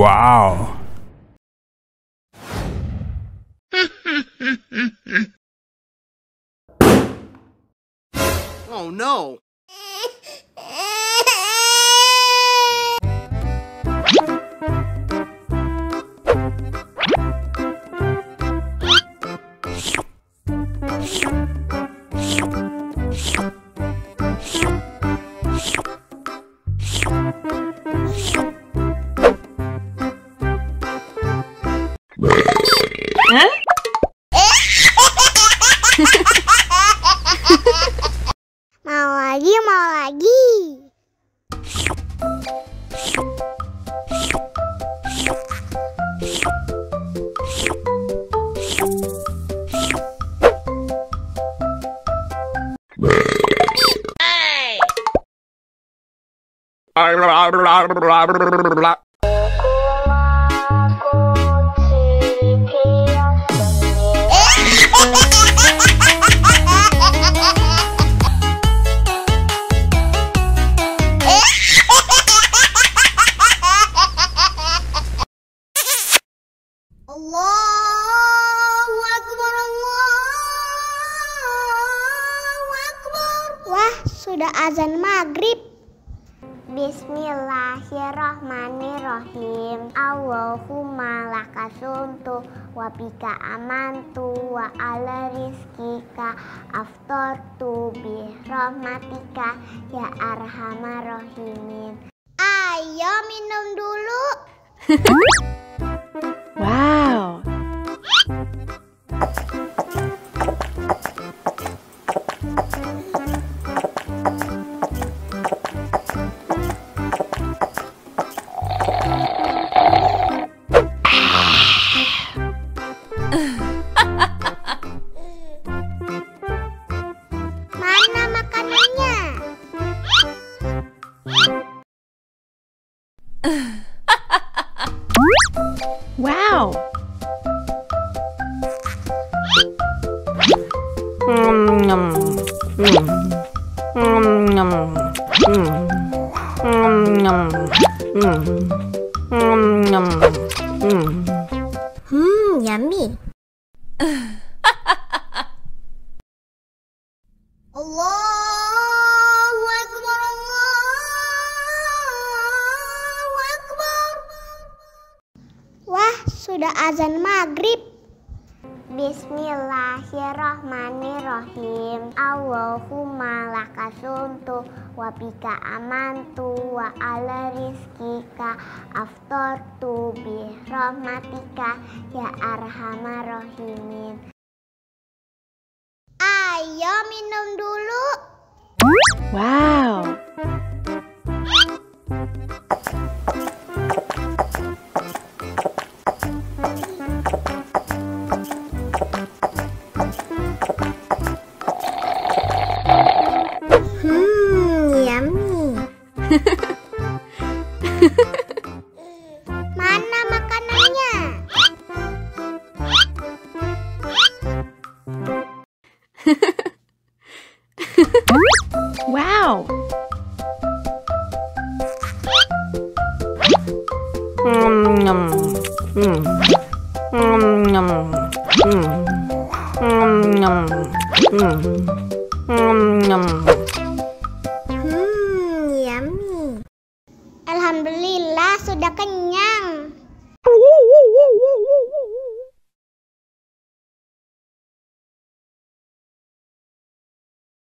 Wow. Oh no. Mau lagi. Allahu Akbar, Allahu Akbar. Wah, sudah azan maghrib. Bismillahirrahmanirrahim. Allahumma lakasumtu wa bika amantu wa ala rizkika aftartu bi rahmatika ya arhamar rahimin. Ayo minum dulu. Wow. Mana makanannya? Wow. Yummy. Allahu Akbar, Allahu Akbar. Wah, sudah azan maghrib. Bismillahirrahmanirrahim. Allahumma lakasumtu wa bika amantu wa ala rizkika aftartu bi rahmatika ya arhamar rahimin. Ayo minum dulu. Wow. Yummy. Mana makanannya? Wow. Yummy. Alhamdulillah sudah kenyang.